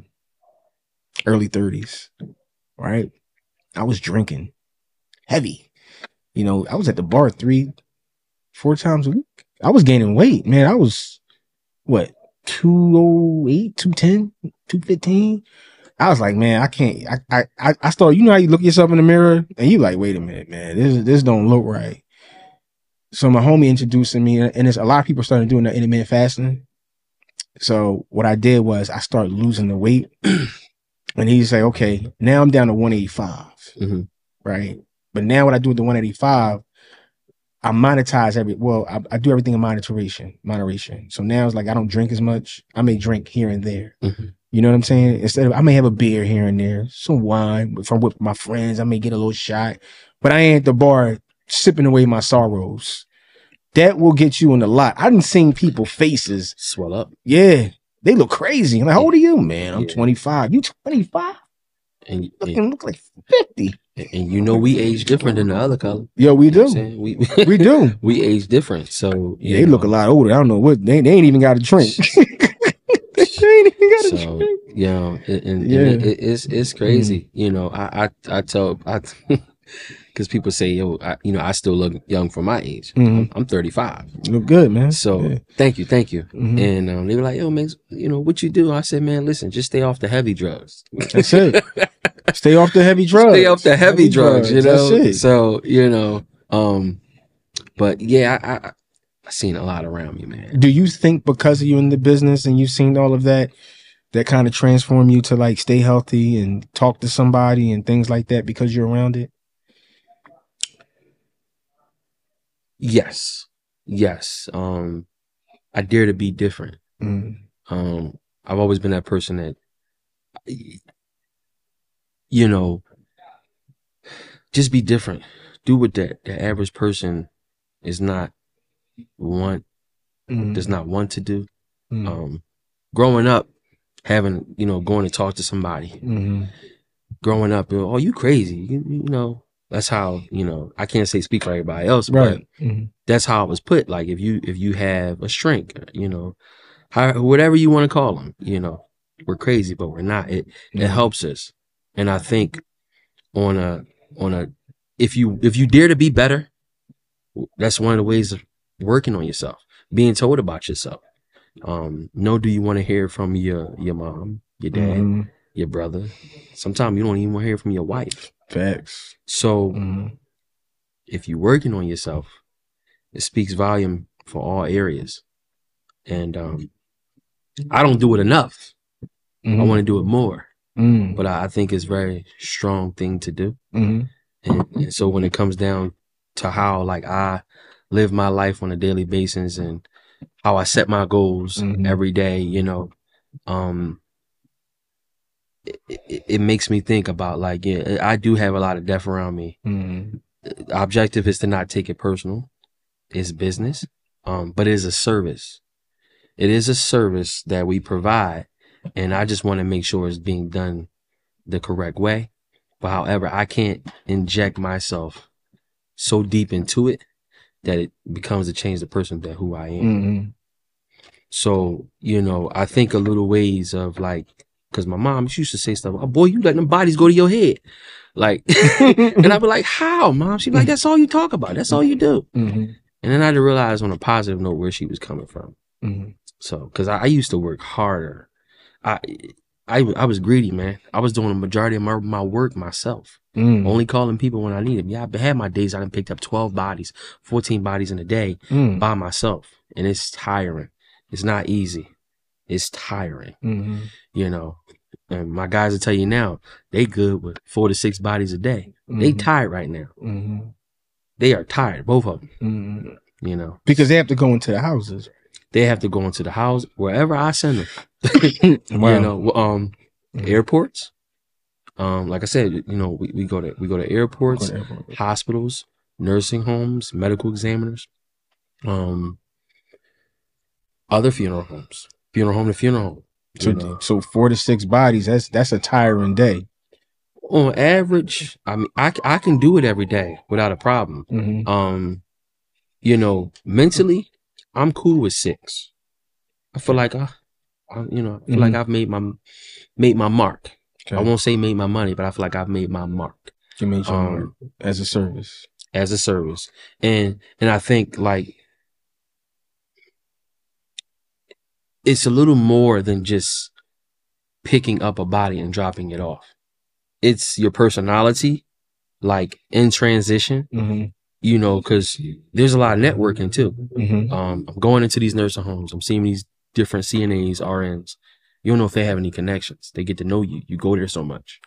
early 30s. Right? I was drinking heavy. You know, I was at the bar 3-4 times a week. I was gaining weight, man. I was, what, 208, 210, 215? I was like, man, I can't. I started, you know how you look yourself in the mirror and you like, wait a minute, man, this don't look right. So my homie introducing me, and there's a lot of people starting doing the intermittent fasting. So what I did was I started losing the weight, and he say, okay, now I'm down to 185, right? But now what I do with the 185, I monetize I do everything in moderation. So now it's like I don't drink as much. I may drink here and there. You know what I'm saying? Instead of, I may have a beer here and there, some wine. If I'm with my friends, I may get a little shot. But I ain't at the bar sipping away my sorrows. That will get you in a lot. I done seen people faces swell up. Yeah. They look crazy. I'm like, how old are you, man? I'm 25. You 25? And look like 50. And you know, we age different than the other color. Yo, we do. We do. We age different. So they look a lot older. I don't know what they ain't even got a drink. They ain't even got a drink. You know, it's crazy. You know, I tell because people say, yo, I still look young for my age. I'm 35. You look good, man. So thank you. And they were like, yo, man, you know what you do? I said, man, listen, just stay off the heavy drugs. That's it. Stay off the heavy drugs. Stay off the heavy drugs. You know. That's it. So you know, but yeah, I seen a lot around me, man. Do you think because you're in the business and you've seen all of that, that kind of transform you to like stay healthy and talk to somebody and things like that because you're around it? Yes. I dare to be different. I've always been that person that, you know, just be different. Do what the average person does not want to do. Growing up, going to talk to somebody. Growing up, oh, you crazy. You know, That's how, you know, I can't say speak for everybody else, Right. but that's how it was put. Like if you have a shrink, you know, whatever you want to call them, you know, we're crazy, but we're not. It helps us. And I think on a if you dare to be better, that's one of the ways of working on yourself, being told about yourself. No, do you want to hear from your mom, your dad, your brother? Sometimes you don't even want to hear from your wife. Facts. So if you're working on yourself, it speaks volume for all areas. And I don't do it enough. I want to do it more. But I think it's a very strong thing to do. And so when it comes down to how like I live my life on a daily basis and how I set my goals every day, you know, it makes me think about like, yeah, I do have a lot of death around me. The objective is to not take it personal. It's business, but it is a service. It is a service that we provide, and I just want to make sure it's being done the correct way. But however, I can't inject myself so deep into it that it becomes to change the person that who I am. So, you know, I think a little ways of like, because my mom, she used to say stuff, oh boy, you letting them bodies go to your head. Like, and I'd be like, how, mom? She'd be like, that's all you talk about. That's all you do. And then I had to realize on a positive note where she was coming from. So, because I used to work harder. I was greedy, man. I was doing the majority of my work myself. Only calling people when I need them. Yeah, I had my days I done picked up 12 bodies, 14 bodies in a day by myself. And it's tiring. It's not easy. It's tiring. You know, and my guys will tell you now, they good with 4 to 6 bodies a day. They tired right now. They are tired, both of them. You know, because they have to go into the houses. They have to go into the house wherever I send them. Wow. You know, airports. Like I said, you know, we go to airports, hospitals, nursing homes, medical examiners, other funeral homes, funeral home to funeral home. So 4 to 6 bodies. That's a tiring day. On average, I mean, I can do it every day without a problem. You know, mentally, I'm cool with 6. I feel like like I've made my mark. Okay. I won't say made my money, but I feel like I've made my mark. You made your mark as a service. As a service. And I think like it's a little more than just picking up a body and dropping it off. It's your personality, like in transition. You know, because there's a lot of networking too. I'm going into these nursing homes. I'm seeing these different CNAs, RNs. You don't know if they have any connections. They get to know you. You go there so much.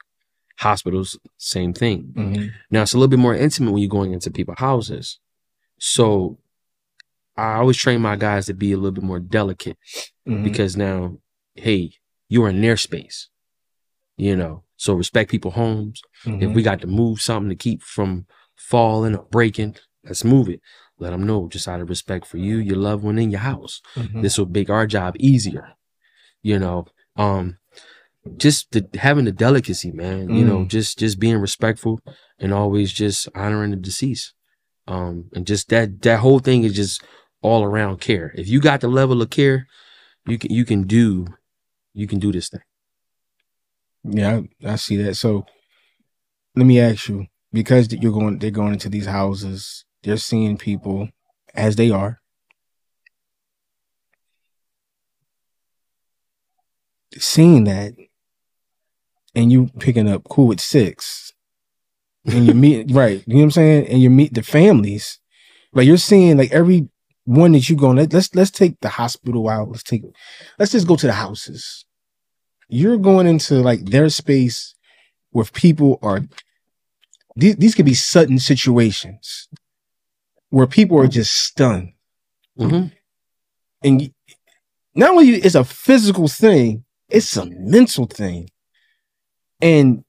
Hospitals, same thing. Now, it's a little bit more intimate when you're going into people's houses. So I always train my guys to be a little bit more delicate because now, hey, you're in their space. You know, so respect people's homes. If we got to move something to keep from falling or breaking, let's move it. Let them know, just out of respect for you, your loved one in your house. This will make our job easier. You know, just having the delicacy, man. You know, just being respectful and always just honoring the deceased. And just that whole thing is just all around care. If you got the level of care, you can do this thing. Yeah, I see that. So let me ask you, because they're going into these houses, they're seeing people as they are. Seeing that, and you picking up cool with 6, and you meet right, you know what I'm saying, and you meet the families, like you're seeing like every one that you go. Let's take the hospital out. Let's just go to the houses. You're going into like their space where people are. These could be sudden situations where people are just stunned, and not only it's a physical thing, it's a mental thing. And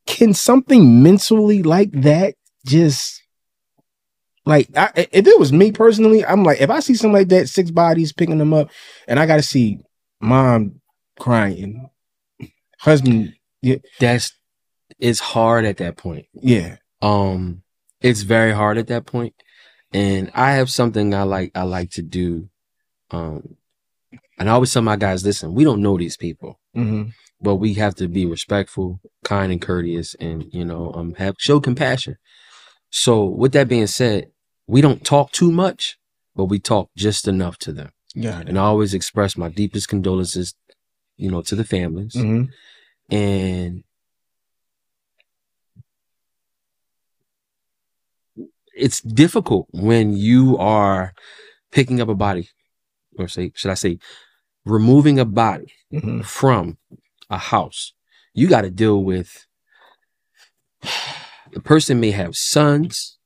can something mentally like that just like, if it was me personally, I'm like, if I see something like that, 6 bodies picking them up, and I got to see mom crying, husband, it's hard at that point. Yeah. It's very hard at that point. And I have something I like to do. And I always tell my guys, listen, we don't know these people, but we have to be respectful, kind and courteous, and, show compassion. So with that being said, we don't talk too much, but we talk just enough to them. Yeah. And I always express my deepest condolences, to the families. And it's difficult when you are picking up a body, or should I say, removing a body from a house. You got to deal with, the person may have sons.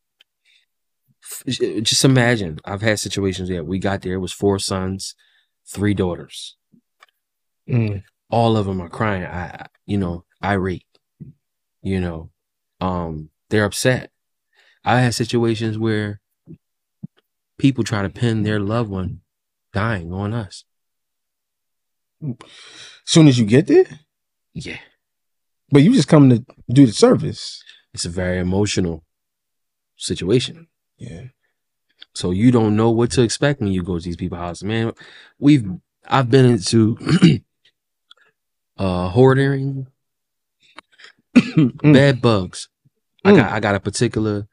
Just imagine, I've had situations where we got there, it was 4 sons, 3 daughters. All of them are crying, irate. They're upset. I had situations where people try to pin their loved one dying on us. Soon as you get there? Yeah. But you just come to do the service. It's a very emotional situation. Yeah. So you don't know what to expect when you go to these people's houses. Man, I've been into hoarding, bed bugs. I got a particular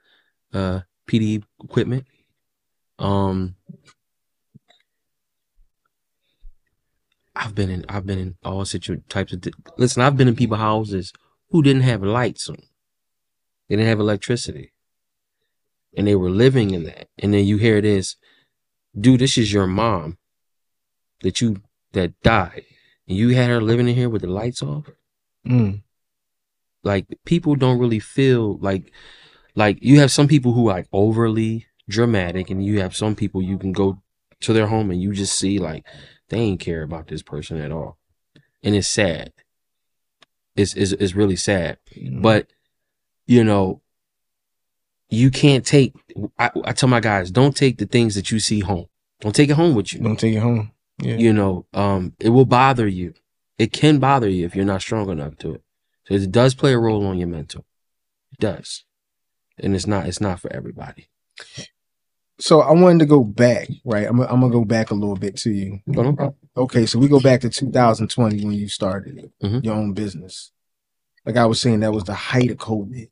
PD equipment. I've been in all types of listen, I've been in people's houses who didn't have lights on. They didn't have electricity. And they were living in that. And then you hear this, dude, this is your mom that died. And you had her living in here with the lights off. Like, people don't really feel like you have some people who are like overly dramatic, and you have some people you can go to their home and you just see like they ain't care about this person at all. And it's sad. It's really sad. But you can't take, I tell my guys, don't take the things that you see home. Don't take it home with you. Don't take it home. Yeah. It will bother you. It can bother you if you're not strong enough to it. So it does play a role on your mental. It does. And it's not for everybody. So I wanted to go back, right? I'm gonna go back a little bit to you. Okay, so we go back to 2020 when you started your own business. Like I was saying, that was the height of COVID.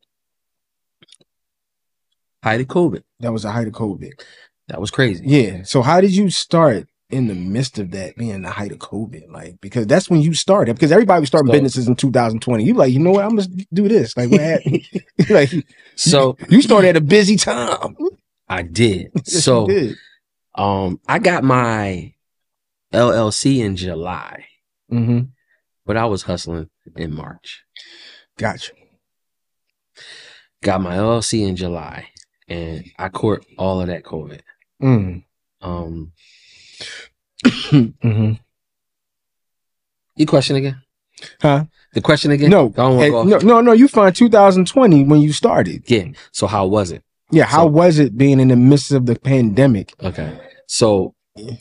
Height of COVID. That was the height of COVID. That was crazy. Yeah. So how did you start in the midst of that being the height of COVID? Like, because that's when you started. Because everybody was starting businesses in 2020. You like, you know what? I'm gonna do this. Like, what happened? Like, so you started at a busy time. I did. Yes, so, you did. I got my LLC in July, but I was hustling in March. Gotcha. Got my LLC in July, and I caught all of that COVID. Your question again? Huh? The question again? No. No. You find 2020 when you started. Yeah. So how was it? Yeah. How was it being in the midst of the pandemic? Okay. So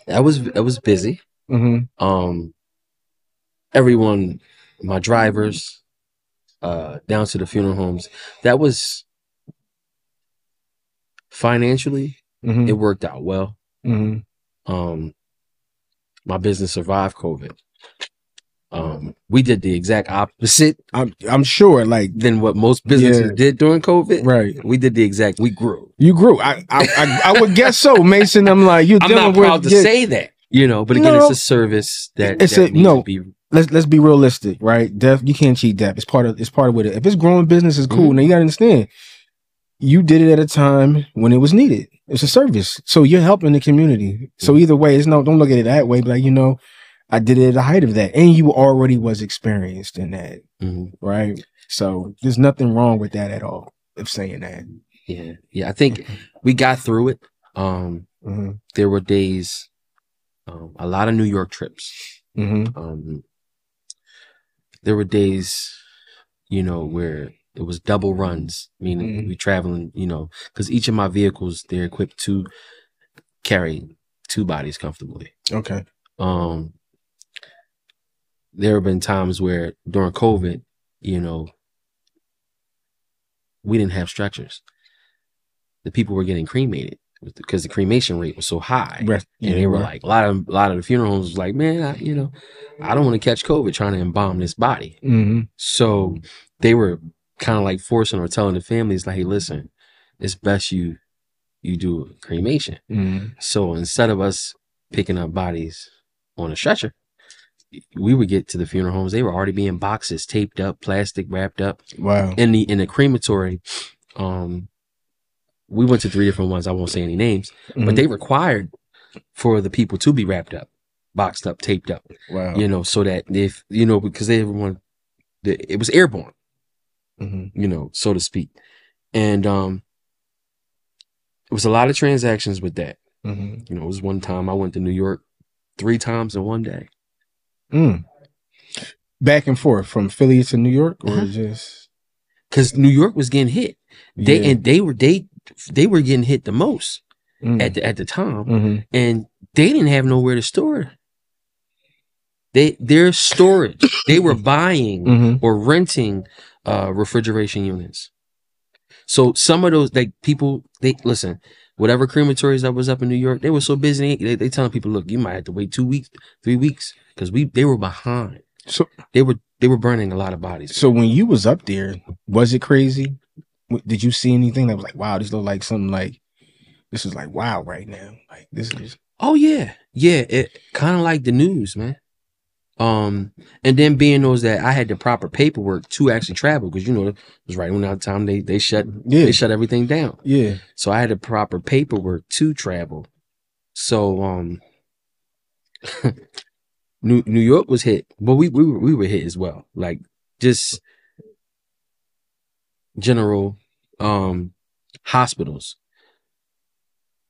I was busy. Everyone, my drivers, down to the funeral homes, that was financially, it worked out well. My business survived COVID. We did the exact opposite. I'm sure, like, than what most businesses did during COVID. Right. We did the exact. We grew. You grew. I would guess so, Mason. I'm like, I'm not proud to say that, but again, it's a service that needs to be. Let's be realistic, right? Death, you can't cheat death. It's part of what it. If it's growing business, is cool. Now you gotta understand, you did it at a time when it was needed. It's a service, so you're helping the community. So either way, don't look at it that way. But like, I did it at the height of that, and you already was experienced in that, right? So there's nothing wrong with that at all. Of saying that, yeah. I think we got through it. There were days, a lot of New York trips. There were days, where it was double runs, meaning we traveling, because each of my vehicles, they're equipped to carry 2 bodies comfortably. Okay. There have been times where during COVID, we didn't have stretchers. The people were getting cremated because the cremation rate was so high. Right. And they were like, a lot of the funeral homes was like, man, I don't want to catch COVID trying to embalm this body. Mm-hmm. So they were kind of like forcing or telling the families like, hey, listen, it's best you do a cremation. Mm-hmm. So instead of us picking up bodies on a stretcher, we would get to the funeral homes. They were already being boxes, taped up, plastic wrapped up. Wow. In the crematory, we went to 3 different ones. I won't say any names, but they required for the people to be wrapped up, boxed up, taped up. Wow. So that if, because it was airborne, so to speak. And it was a lot of transactions with that. It was one time I went to New York 3 times in one day. Back and forth from Philly to New York, or just because New York was getting hit. They were getting hit the most at the time, and they didn't have nowhere to store their storage. They were buying or renting refrigeration units. So some of those people, listen. Whatever crematories that was up in New York, they were so busy. They telling people, look, you might have to wait 2 weeks, 3 weeks, because they were behind. So they were burning a lot of bodies. So when you was up there, was it crazy? Did you see anything that was like, wow, this looked like something like this is like wow right now? Like this is. Oh yeah, it kind of like the news, man. And then being those that I had the proper paperwork to actually travel, because it was right around the time they shut everything down. Yeah. So I had the proper paperwork to travel. So New York was hit, but we were hit as well. Like just general hospitals.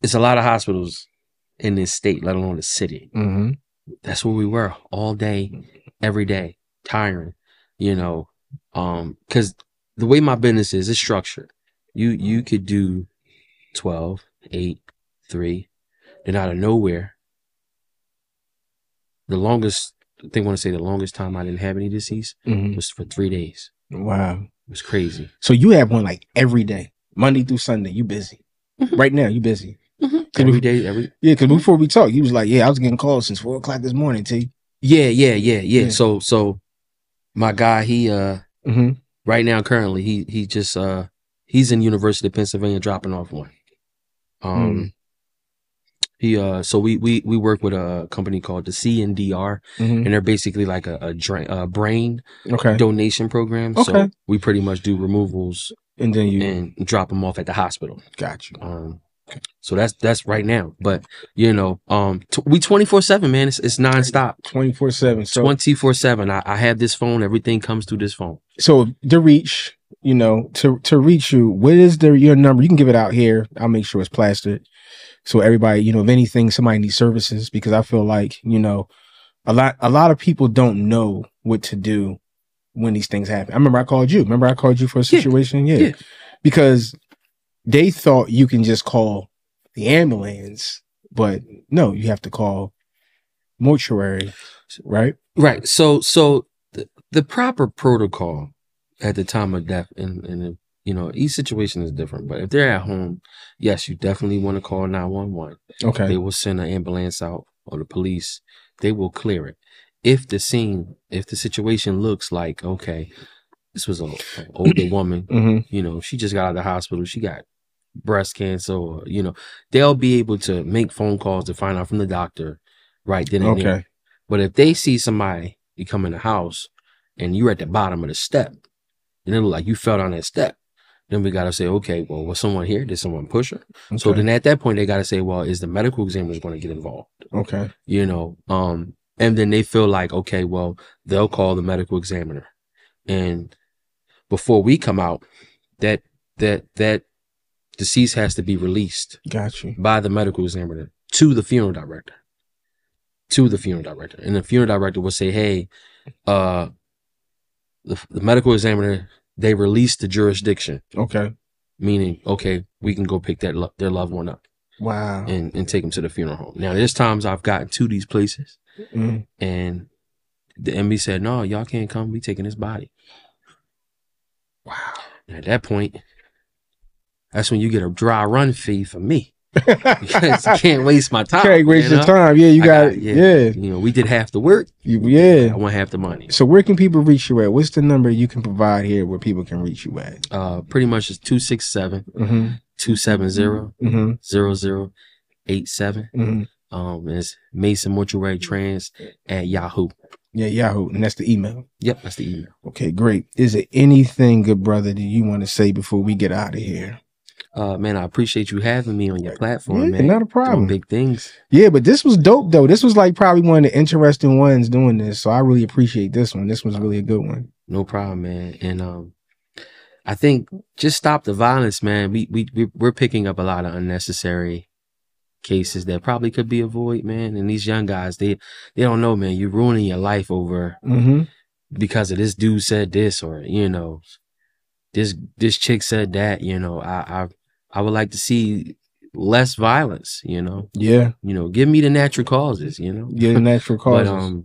It's a lot of hospitals in this state, let alone the city. That's where we were all day, every day, tiring, because the way my business is structured. You could do 12, 8, 3, then out of nowhere. The longest time I didn't have any disease was for 3 days. Wow. It was crazy. So you have one like every day, Monday through Sunday, you busy. Right now, you busy. Every day. Because before we talked, you was like, yeah, I was getting calls since 4 o'clock this morning, T. Yeah. So my guy, he right now currently he just he's in University of Pennsylvania dropping off one. So we work with a company called the CNDR, and they're basically like a brain donation program. Okay. So we pretty much do removals and then drop them off at the hospital. Got you. So that's right now, but we 24/7, man. It's nonstop. 24/7. So 24/7. I have this phone. Everything comes through this phone. So to reach, to reach you, what is your number? You can give it out here. I'll make sure it's plastered. So everybody, if anything, somebody needs services, because I feel like, a lot of people don't know what to do when these things happen. I remember I called you. For a situation. Yeah. Because they thought you can just call the ambulance, but no, you have to call mortuary, right? Right. So the proper protocol at the time of death, and each situation is different, but if they're at home, yes, you definitely want to call 911. Okay. They will send an ambulance out, or the police. They will clear it. If the situation looks like, okay, this was an older woman, she just got out of the hospital, she got breast cancer, or they'll be able to make phone calls to find out from the doctor right then and there. But if they see somebody, you come in the house and you're at the bottom of the step, and it look like you fell down that step, then we got to say, okay, well, was someone here? Did someone push her? Okay. So then at that point, they got to say, well, is the medical examiner going to get involved? Okay. And then they feel like, okay, well, they'll call the medical examiner. And before we come out, that deceased has to be released. Got you. By the medical examiner to the funeral director. And the funeral director will say, hey, the medical examiner, they released the jurisdiction. Okay. Meaning, okay, we can go pick their loved one up. Wow. And take them to the funeral home. Now, there's times I've gotten to these places and the MB said, no, y'all can't come. We taking his body. Wow. And at that point, that's when you get a dry run fee from me. Because you can't waste my time. Can't waste your time. Yeah, you got yeah. You know, we did half the work. Yeah. I want half the money. So where can people reach you at? What's the number you can provide here where people can reach you at? Pretty much it's 267 270 0087. It's Mason Mortuary Trans at Yahoo. Yeah, Yahoo. And that's the email. Yep, that's the email. Okay, great. Is there anything, good brother, that you want to say before we get out of here? Man, I appreciate you having me on your platform, man. Not a problem. Doing big things. Yeah, but this was dope, though. This was like probably one of the interesting ones doing this. So I really appreciate this one. This was really a good one. No problem, man. And I think just stop the violence, man. We're picking up a lot of unnecessary cases that probably could be avoided, man. And these young guys, they don't know, man. You're ruining your life over because of this dude said this, or you know, this chick said that. You know, I would like to see less violence. You know, yeah. You know, give me the natural causes. You know, yeah, the natural causes.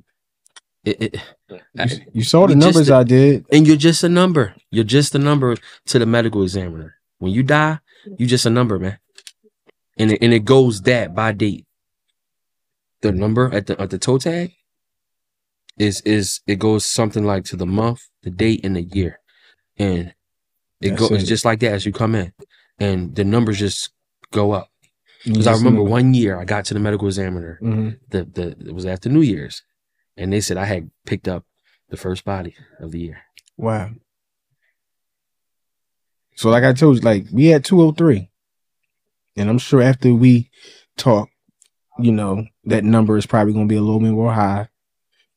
But you saw the numbers I did, and you're just a number. You're just a number to the medical examiner. When you die, you're just a number, man. And it goes that by date. The number at the toe tag is it goes something like to the month, the date, and the year, and it's just like that as you come in, and the numbers just go up. Because I remember one year I got to the medical examiner. It was after New Year's, and they said I had picked up the first body of the year. Wow. So like I told you, like we had 203. And I'm sure after we talk, you know, that number is probably going to be a little bit more high.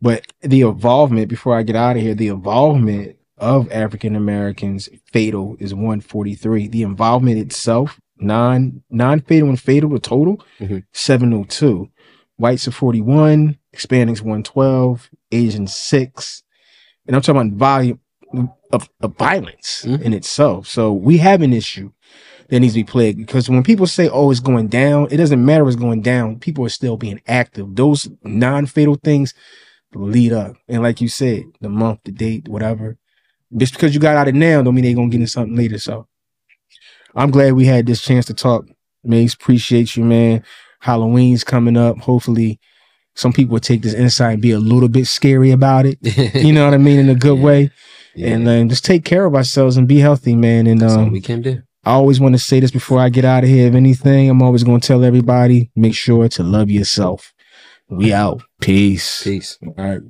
But the involvement, before I get out of here, the involvement of African Americans fatal is 143. The involvement itself, non-fatal and fatal, the total, 702. Whites are 41, Hispanics 112, Asians 6. And I'm talking about volume of violence in itself. So we have an issue that needs to be plagued, because when people say, oh, it's going down, it doesn't matter what's going down. People are still being active. Those non-fatal things lead up. And like you said, the month, the date, whatever. Just because you got out of now don't mean they're going to get into something later. So I'm glad we had this chance to talk. Mace, appreciate you, man. Halloween's coming up. Hopefully some people will take this insight and be a little bit scary about it. You know what I mean? In a good way. Yeah. And just take care of ourselves and be healthy, man. And that's all we can do. I always want to say this before I get out of here. If anything, I'm always going to tell everybody, make sure to love yourself. We out. Peace. Peace. All right.